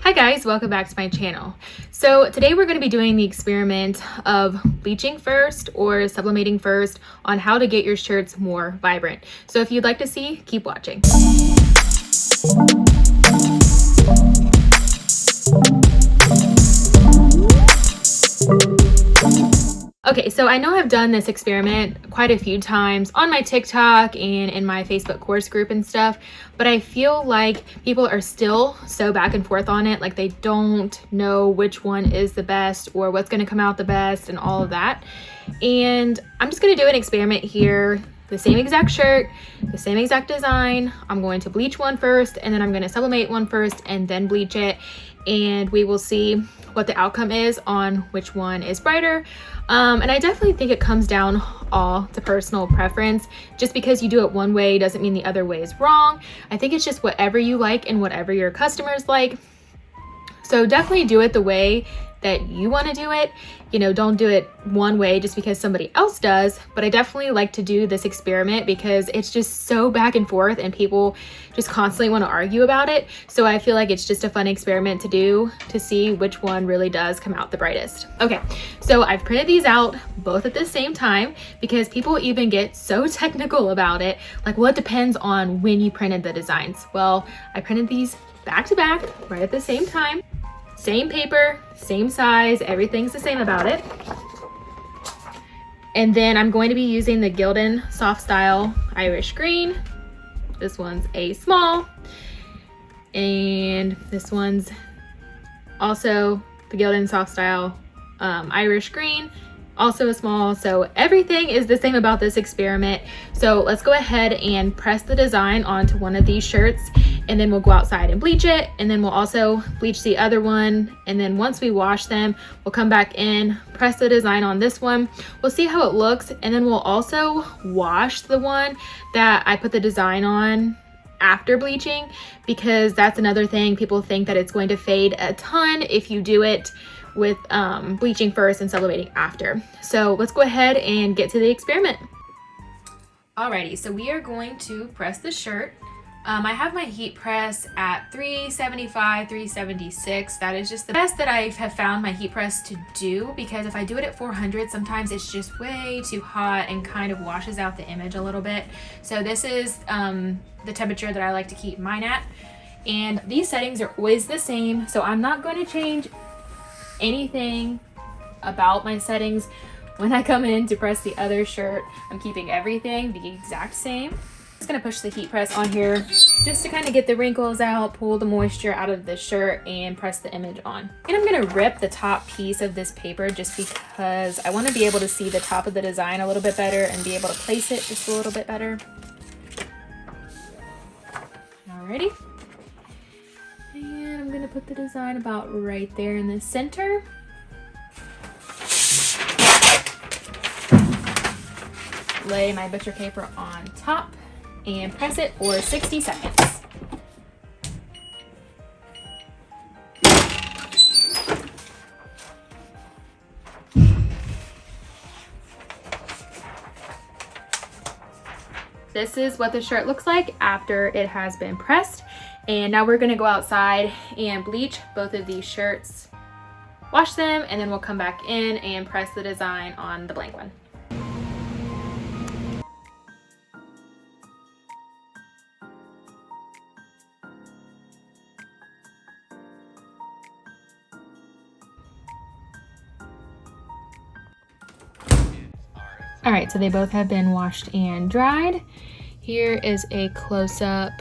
Hi guys, welcome back to my channel. So today we're going to be doing the experiment of bleaching first or sublimating first on how to get your shirts more vibrant. So if you'd like to see, keep watching. Okay, so I know I've done this experiment quite a few times on my TikTok and in my Facebook course group and stuff, but I feel like people are still so back and forth on it, like they don't know which one is the best or what's going to come out the best and all of that. And I'm just going to do an experiment here, the same exact shirt, the same exact design. I'm going to bleach one first, and then I'm going to sublimate one first and then bleach it, and we will see what the outcome is on which one is brighter. And I definitely think it comes down all to personal preference. Just because you do it one way doesn't mean the other way is wrong. I think it's just whatever you like and whatever your customers like. So definitely do it the way that you want to do it. You know, don't do it one way just because somebody else does. But I definitely like to do this experiment because it's just so back and forth and people just constantly want to argue about it. So I feel like it's just a fun experiment to do to see which one really does come out the brightest. Okay, so I've printed these out both at the same time because people even get so technical about it. Like, well, it depends on when you printed the designs. Well, I printed these back to back right at the same time. Same paper, same size, everything's the same about it. And then I'm going to be using the Gildan Soft Style Irish Green. This one's a small. And this one's also the Gildan Soft Style Irish Green, also a small. So everything is the same about this experiment. So let's go ahead and press the design onto one of these shirts, and then we'll go outside and bleach it, and then we'll also bleach the other one. And then once we wash them, we'll come back in, press the design on this one. We'll see how it looks, and then we'll also wash the one that I put the design on after bleaching, because that's another thing. People think that it's going to fade a ton if you do it with bleaching first and sublimating after. So let's go ahead and get to the experiment. Alrighty, so we are going to press the shirt. I have my heat press at 375, 376. That is just the best that I have found my heat press to do, because if I do it at 400, sometimes it's just way too hot and kind of washes out the image a little bit. So this is the temperature that I like to keep mine at. And these settings are always the same, so I'm not going to change anything about my settings when I come in to press the other shirt. I'm keeping everything the exact same. Just gonna push the heat press on here just to kind of get the wrinkles out, pull the moisture out of the shirt, and press the image on. And I'm gonna rip the top piece of this paper just because I want to be able to see the top of the design a little bit better and be able to place it just a little bit better. Alrighty. And I'm gonna put the design about right there in the center. Lay my butcher paper on top and press it for 60 seconds. This is what the shirt looks like after it has been pressed. And now we're gonna go outside and bleach both of these shirts, wash them, and then we'll come back in and press the design on the blank one. All right, so they both have been washed and dried. Here is a close-up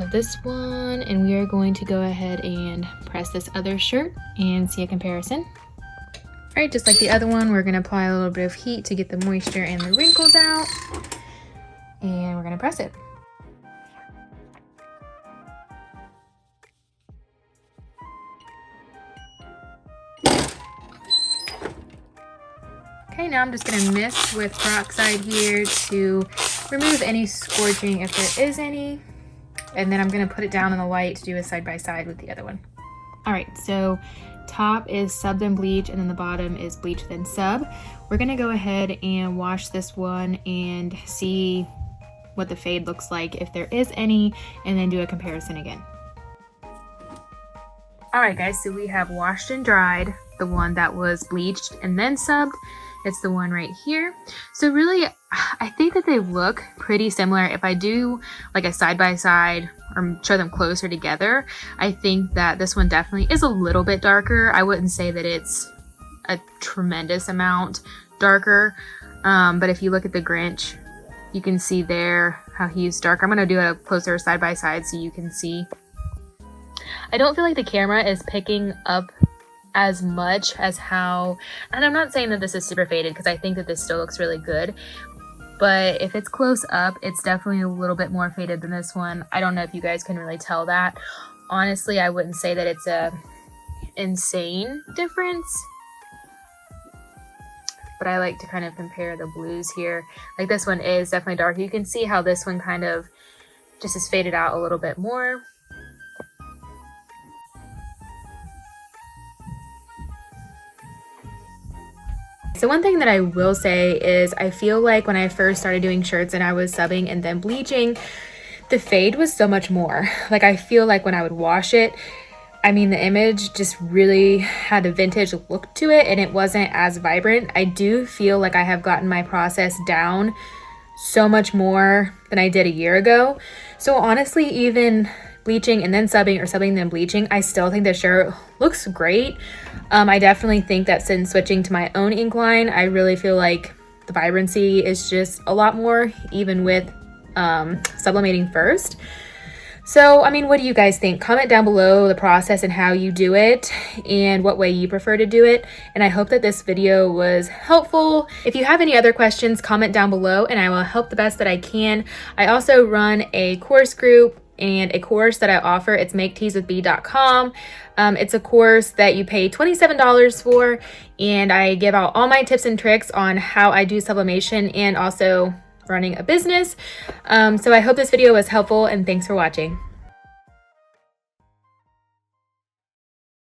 of this one, and we are going to go ahead and press this other shirt and see a comparison. All right, just like the other one, we're gonna apply a little bit of heat to get the moisture and the wrinkles out, and we're gonna press it. Okay, now I'm just gonna mix with peroxide here to remove any scorching if there is any. And then I'm gonna put it down in the light to do a side by side with the other one. All right, so top is sub then bleach, and then the bottom is bleach then sub. We're gonna go ahead and wash this one and see what the fade looks like if there is any, and then do a comparison again. Alright guys, so we have washed and dried the one that was bleached and then subbed. It's the one right here. So really, I think that they look pretty similar. If I do like a side-by-side or show them closer together, I think that this one definitely is a little bit darker. I wouldn't say that it's a tremendous amount darker, but if you look at the Grinch, you can see there how he's darker. I'm going to do a closer side-by-side so you can see. I don't feel like the camera is picking up as much as how, and I'm not saying that this is super faded because I think that this still looks really good, but if it's close up, it's definitely a little bit more faded than this one. I don't know if you guys can really tell that. Honestly, I wouldn't say that it's a insane difference, but I like to kind of compare the blues here. Like this one is definitely dark. You can see how this one kind of just is faded out a little bit more. So one thing that I will say is I feel like when I first started doing shirts and I was subbing and then bleaching, the fade was so much more. Like I feel like when I would wash it, I mean, the image just really had a vintage look to it and it wasn't as vibrant. I do feel like I have gotten my process down so much more than I did a year ago. So honestly, even bleaching and then subbing or subbing and then bleaching, I still think the shirt looks great. I definitely think that since switching to my own ink line, I really feel like the vibrancy is just a lot more, even with sublimating first. So, I mean, what do you guys think? Comment down below the process and how you do it and what way you prefer to do it. And I hope that this video was helpful. If you have any other questions, comment down below and I will help the best that I can. I also run a course group and a course that I offer. It's maketeeswithb.com. It's a course that you pay $27 for, and I give out all my tips and tricks on how I do sublimation and also running a business. So I hope this video was helpful and thanks for watching.